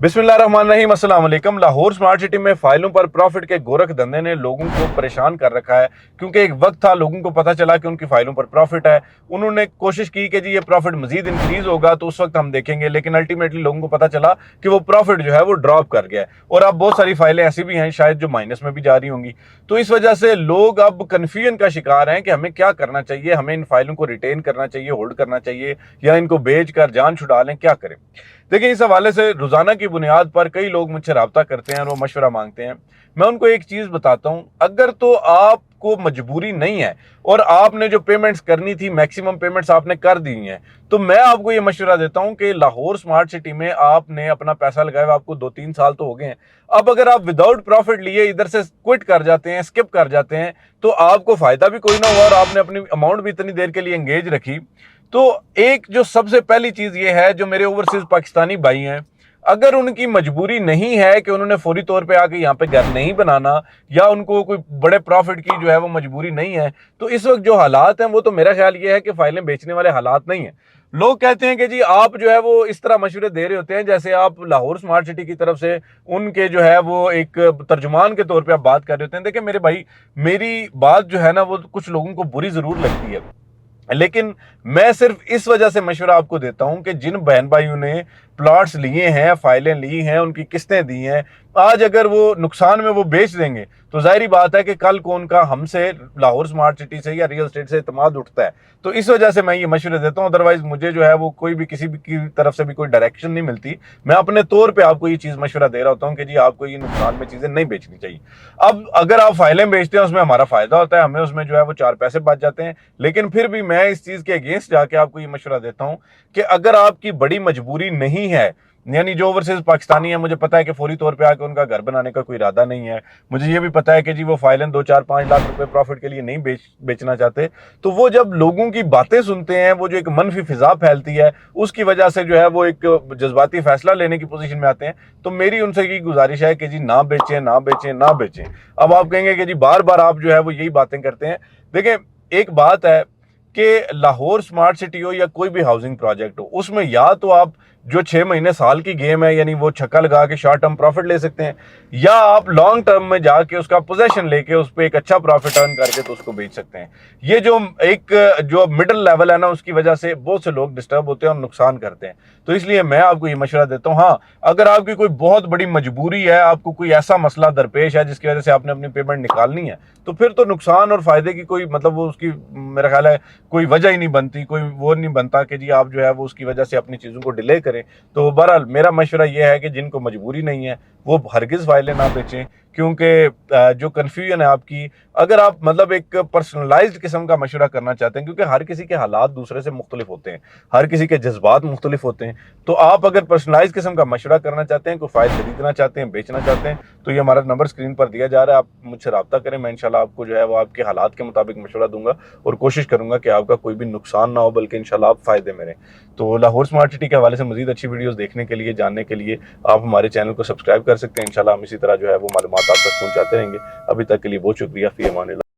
बिस्मिल्लाहिर्रहमानिर्रहीम, अस्सलाम वालेकुम। लाहौर स्मार्ट सिटी में फाइलों पर प्रॉफिट के गोरख धंधे ने लोगों को परेशान कर रखा है, क्योंकि एक वक्त था लोगों को पता चला कि उनकी फाइलों पर प्रॉफिट है। उन्होंने कोशिश की कि जी ये प्रॉफिट मजीद इंक्रीज होगा तो उस वक्त हम देखेंगे, लेकिन अल्टीमेटली लोगों को पता चला कि वो प्रॉफिट जो है वो ड्रॉप कर गया है। और अब बहुत सारी फाइलें ऐसी भी हैं शायद जो माइनस में भी जा रही होंगी। तो इस वजह से लोग अब कन्फ्यूजन का शिकार हैं कि हमें क्या करना चाहिए, हमें इन फाइलों को रिटेन करना चाहिए, होल्ड करना चाहिए, या इनको बेच कर जान छुड़ा लें, क्या करें। देखिए, इस हवाले से रोजाना की बुनियाद पर कई लोग मुझसे रब्ता करते हैं और वो मशवरा मांगते हैं। मैं उनको एक चीज बताता हूं, अगर तो आपको मजबूरी नहीं है और आपने जो पेमेंट्स करनी थी मैक्सिमम पेमेंट्स आपने कर दी हैं, तो मैं आपको ये मशवरा देता हूं कि लाहौर स्मार्ट सिटी में आपने अपना पैसा लगाया हुआ आपको 2-3 साल तो हो गए हैं। अब अगर आप विदाउट प्रॉफिट लिए इधर से क्विट कर जाते हैं, स्किप कर जाते हैं, तो आपको फायदा भी कोई ना हुआ और आपने अपनी अमाउंट भी इतनी देर के लिए एंगेज रखी। तो एक जो सबसे पहली चीज ये है, जो मेरे ओवरसीज पाकिस्तानी भाई हैं, अगर उनकी मजबूरी नहीं है कि उन्होंने फौरी तौर पे आके यहाँ पे घर नहीं बनाना, या उनको कोई बड़े प्रॉफिट की जो है वो मजबूरी नहीं है, तो इस वक्त जो हालात हैं वो तो मेरा ख्याल ये है कि फाइलें बेचने वाले हालात नहीं है। लोग कहते हैं कि जी आप जो है वो इस तरह मशवरे दे रहे होते हैं जैसे आप लाहौर स्मार्ट सिटी की तरफ से उनके जो है वो एक तर्जुमान के तौर पे आप बात कर रहे होते हैं। देखिए मेरे भाई, मेरी बात जो है ना वो कुछ लोगों को बुरी जरूर लगती है, लेकिन मैं सिर्फ इस वजह से मशवरा आपको देता हूं कि जिन बहन भाइयों ने प्लॉट्स लिए हैं, फाइलें ली हैं, उनकी किस्तें दी हैं, आज अगर वो नुकसान में वो बेच देंगे तो जाहिर बात है कि कल को उनका हमसे, लाहौर स्मार्ट सिटी से या रियल एस्टेट से इत्मीनान उठता है। तो इस वजह से मैं ये मशवरे देता हूं, अदरवाइज मुझे जो है वो कोई भी किसी भी की तरफ से भी कोई डायरेक्शन नहीं मिलती। मैं अपने तौर पर आपको ये चीज मशवरा दे रहा होता हूँ कि जी आपको ये नुकसान में चीजें नहीं बेचनी चाहिए। अब अगर आप फाइलें बेचते हैं उसमें हमारा फायदा होता है, हमें उसमें जो है वो 4 पैसे बच जाते हैं, लेकिन फिर भी मैं इस चीज के अगेंस्ट जाके आपको ये मशवरा देता हूं कि अगर आपकी बड़ी मजबूरी नहीं है, यानी जो ओवरसीज पाकिस्तानी है, मुझे पता है कि फौरी तौर पे आके उनका घर बनाने का कोई इरादा नहीं है, मुझे ये भी पता है कि जी वो फाइलें 2-4-5 लाख रुपए प्रॉफिट के लिए नहीं बेचना चाहते, तो वो जब लोगों की बातें सुनते हैं, वो जो एक मनफी फिजा फैलती है, उसकी वजह से जो है वो एक जज्बाती फैसला लेने की पोजीशन में आते हैं। तो मेरी उनसे ये गुजारिश है कि जी ना बेचें, ना बेचें, ना बेचें। अब आप कहेंगे कि जी बार बार आप जो है वो यही बातें करते हैं। देखिए, एक बात है कि लाहौर स्मार्ट सिटी हो या कोई भी हाउसिंग प्रोजेक्ट हो, उसमें या तो आप जो 6 महीने साल की गेम है, यानी वो छक्का लगा के शॉर्ट टर्म प्रॉफिट ले सकते हैं, या आप लॉन्ग टर्म में जाके उसका पोजेशन लेके उस पर एक अच्छा प्रॉफिट अर्न करके तो उसको बेच सकते हैं। ये जो मिडिल लेवल है ना, उसकी वजह से बहुत से लोग डिस्टर्ब होते हैं और नुकसान करते हैं। तो इसलिए मैं आपको ये मशवरा देता हूँ, हाँ अगर आपकी कोई बहुत बड़ी मजबूरी है, आपको कोई ऐसा मसला दरपेश है जिसकी वजह से आपने अपनी पेमेंट निकालनी है, तो फिर तो नुकसान और फायदे की कोई मतलब वो उसकी मेरा ख्याल है कोई वजह ही नहीं बनती, कोई वो नहीं बनता कि जी आप जो है वो उसकी वजह से अपनी चीज़ों को डिले करें। तो बहरहाल मेरा मशवरा ये है कि जिनको मजबूरी नहीं है वो हरगिज़ फाइलें ना बेचें, क्योंकि जो कन्फ्यूजन है आपकी, अगर आप मतलब एक पर्सनलाइज्ड किस्म का मशवरा करना चाहते हैं, क्योंकि हर किसी के हालात दूसरे से मुख्तलिफ होते हैं, हर किसी के जज्बात मुख्तलिफ होते हैं, तो आप अगर पर्सनलाइज्ड किस्म का मशवरा करना चाहते हैं, कोई फाइल खरीदना चाहते हैं, बेचना चाहते हैं, तो ये हमारा नंबर स्क्रीन पर दिया जा रहा है, आप मुझसे रब्ता करें। मैं इंशाल्लाह आपको जो है वो आपके हालात के मुताबिक मशवरा दूंगा और कोशिश करूंगा कि आपका कोई भी नुकसान ना हो, बल्कि इंशाल्लाह आप फायदे में रहें। तो लाहौर स्मार्ट सिटी के हवाले से मजीद अच्छी वीडियोस देखने के लिए, जानने के लिए आप हमारे चैनल को सब्सक्राइब कर सकते हैं। इंशाल्लाह हम इसी तरह जो है वो मालूमात आप तक पहुंचाते रहेंगे। अभी तक के लिए बहुत शुक्रिया। फी अमान अल्लाह।